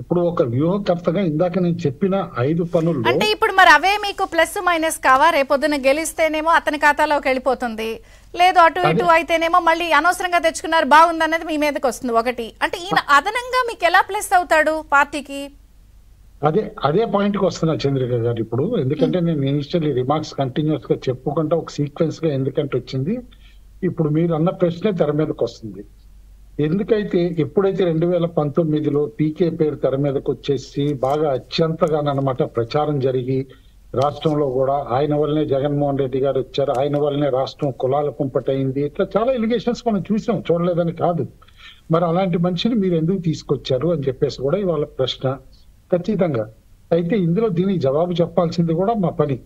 ఇప్పుడు ఒక వ్యూహకర్తగా ఇందాక నేను చెప్పిన 5 పనుల్లో అంటే ఇప్పుడు మరి అవే మీకు ప్లస్ మైనస్ కావా? రేపొద్దున గెలిస్తేనేమో అతని ఖాతాలోకి వెళ్ళిపోతుంది, లేదు అటు ఇటు అయితేనేమో మళ్ళీ అనవసరంగా తెచ్చుకున్నారు బాగుందన్నది మీ మీదకి వస్తుంది. ఒకటి అంటే ఈయన అదనంగా మీకు ఎలా ప్లస్ అవుతాడు పార్టీకి? అదే పాయింట్ కి వస్తున్నా చంద్రిక గారు. ఇప్పుడు ఎందుకంటే నేను ఇనిషియల్లీ రిమార్క్స్ కంటిన్యూస్ గా చెప్పుకుంటా ఒక సీక్వెన్స్ గా ఎందుకంటే వచ్చింది. ఇప్పుడు మీరు అన్న ప్రశ్నే తెర మీదకి వస్తుంది. ఎందుకైతే ఎప్పుడైతే 2019లో పీకే పేరు తెర మీదకి వచ్చేసి బాగా అత్యంతగానమాట ప్రచారం జరిగి రాష్ట్రంలో కూడా ఆయన వల్లనే జగన్మోహన్ రెడ్డి గారు వచ్చారు, ఆయన వల్లనే రాష్ట్రం కులాల కుంపటైంది, ఇట్లా చాలా ఎలిగేషన్స్ మనం చూసాం, చూడలేదని కాదు. మరి అలాంటి మనిషిని మీరు ఎందుకు తీసుకొచ్చారు అని చెప్పేసి కూడా ఇవాళ ప్రశ్న ఖచ్చితంగా. అయితే ఇందులో దీనికి జవాబు చెప్పాల్సింది కూడా మా పని.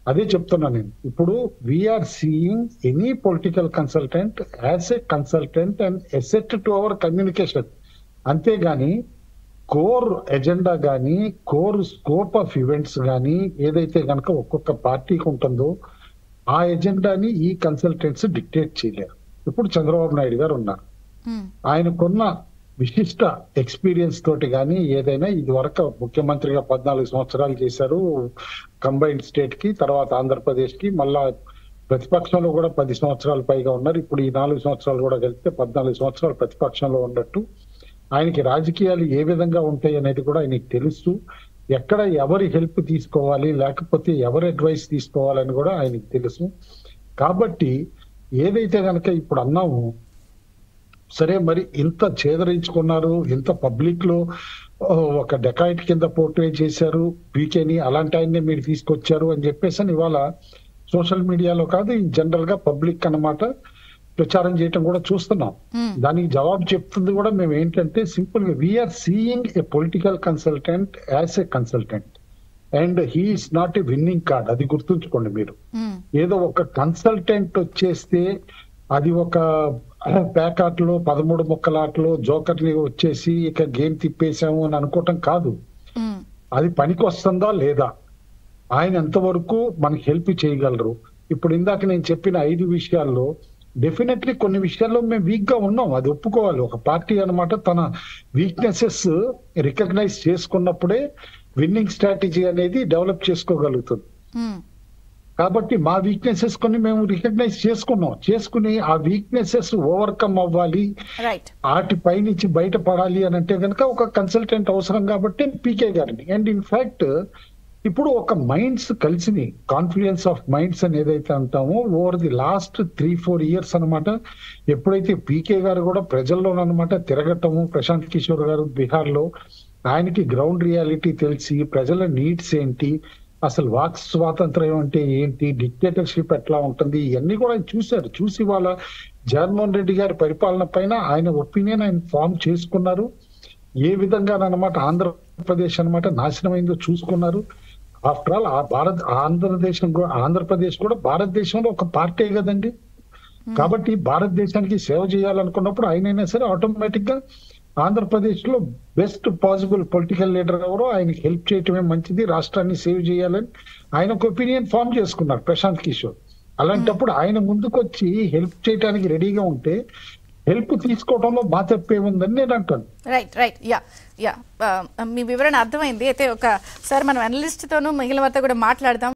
అదే చెప్తున్నా నేను. ఇప్పుడు we are seeing any political consultant as a consultant and asset to our communication. అంతేగాని కోర్ ఎజెండా కానీ కోర్ స్కోప్ ఆఫ్ ఈవెంట్స్ కానీ ఏదైతే కనుక ఒక్కొక్క పార్టీకి ఉంటుందో ఆ ఎజెండాని ఈ కన్సల్టెంట్స్ డిక్టేట్ చేయలేరు. ఇప్పుడు చంద్రబాబు నాయుడు గారు ఉన్నారు, ఆయనకున్న విశిష్ట ఎక్స్పీరియన్స్ తోటి కానీ ఏదైనా ఇది వరకు ముఖ్యమంత్రిగా 14 సంవత్సరాలు చేశారు కంబైన్డ్ స్టేట్ కి, తర్వాత ఆంధ్రప్రదేశ్ కి, మళ్ళా ప్రతిపక్షంలో కూడా 10 సంవత్సరాలు పైగా ఉన్నారు. ఇప్పుడు ఈ 4 సంవత్సరాలు కూడా కలిపితే 14 సంవత్సరాలు ప్రతిపక్షంలో ఉన్నట్టు. ఆయనకి రాజకీయాలు ఏ విధంగా ఉంటాయి అనేది కూడా ఆయనకి తెలుసు. ఎక్కడ ఎవరి హెల్ప్ తీసుకోవాలి లేకపోతే ఎవరి అడ్వైస్ తీసుకోవాలని కూడా ఆయనకి తెలుసు. కాబట్టి ఏదైతే కనుక ఇప్పుడు అన్నాము, సరే మరి ఇంత చేదరించుకున్నారు, ఇంత పబ్లిక్ లో ఒక డెకాయిట్ కింద పోర్ట్రే చేశారు పీకేని, అలాంటి ఆయన్ని మీరు తీసుకొచ్చారు అని చెప్పేసి ఇవాళ సోషల్ మీడియాలో కాదు ఇన్ జనరల్ గా పబ్లిక్ అన్నమాట ప్రచారం చేయటం కూడా చూస్తున్నాం. దానికి జవాబు చెప్తుంది కూడా మేము ఏంటంటే సింపుల్ గా we are seeing a political consultant as a consultant and he is not a winning card. అది గుర్తుంచుకోండి మీరు. ఏదో ఒక కన్సల్టెంట్ వచ్చేస్తే అది ఒక ప్యాకాట్లో 13 ముక్కల ఆటలో జోకర్ని వచ్చేసి ఇక గేమ్ తిప్పేశాము అని అనుకోవటం కాదు. అది పనికి వస్తుందా లేదా, ఆయన ఎంతవరకు మనకి హెల్ప్ చేయగలరు. ఇప్పుడు ఇందాక నేను చెప్పిన 5 విషయాల్లో డెఫినెట్లీ కొన్ని విషయాల్లో మేము వీక్ గా ఉన్నాం, అది ఒప్పుకోవాలి. ఒక పార్టీ అన్నమాట తన వీక్నెసెస్ రికగ్నైజ్ చేసుకున్నప్పుడే విన్నింగ్ స్ట్రాటజీ అనేది డెవలప్ చేసుకోగలుగుతుంది. కాబట్టి మా వీక్నెసెస్ కొన్ని మేము రికగ్నైజ్ చేసుకుని ఆ వీక్నెసెస్ ఓవర్కమ్ అవ్వాలి, వాటిపై నుంచి బయటపడాలి అని అంటే కనుక ఒక కన్సల్టెంట్ అవసరం కాబట్టి పీకే గారిని. అండ్ ఇన్ఫాక్ట్ ఇప్పుడు ఒక మైండ్స్ కలిసి కాన్ఫిడెన్స్ ఆఫ్ మైండ్స్ అని ఏదైతే అంటామో ఓవర్ ది లాస్ట్ 3-4 ఇయర్స్ అనమాట, ఎప్పుడైతే పీకే గారు కూడా ప్రజల్లోనమాట తిరగటము, ప్రశాంత్ కిషోర్ గారు బీహార్ లో ఆయనకి గ్రౌండ్ రియాలిటీ తెలిసి ప్రజల నీడ్స్ ఏంటి, అసలు వాక్ స్వాతంత్ర్యం అంటే ఏంటి, డిక్టేటర్షిప్ ఎట్లా ఉంటుంది, ఇవన్నీ కూడా ఆయన చూశారు. చూసి వాళ్ళ జగన్మోహన్ రెడ్డి గారి పరిపాలన పైన ఆయన ఒపీనియన్ ఆయన ఫామ్ చేసుకున్నారు. ఏ విధంగానమాట ఆంధ్రప్రదేశ్ అనమాట నాశనమైందో చూసుకున్నారు. ఆఫ్టర్ ఆల్ ఆంధ్రప్రదేశ్ కూడా భారతదేశంలో ఒక పార్టీ కదండి. కాబట్టి భారతదేశానికి సేవ చేయాలనుకున్నప్పుడు ఆయనైనా సరే ఆటోమేటిక్ గా ఆంధ్రప్రదేశ్ లో బెస్ట్ పాసిబుల్ పొలిటికల్ లీడర్ ఎవరో ఆయనకి హెల్ప్ చేయటమే మంచిది, రాష్ట్రాన్ని సేవ్ చేయాలని ఆయన ఒక ఒపీనియన్ ఫామ్ చేసుకున్నారు ప్రశాంత్ కిషోర్. అలాంటప్పుడు ఆయన ముందుకు వచ్చి హెల్ప్ చేయడానికి రెడీగా ఉంటే హెల్ప్ తీసుకోవడంలో మా తప్పే ఉందని నేను అంటాను. రైట్ యా మీ వివరణ అర్థమైంది. అయితే ఒకసారి మనం అనలిస్ట్ తోనూ మిగిలిన వారితో కూడా మాట్లాడదాం.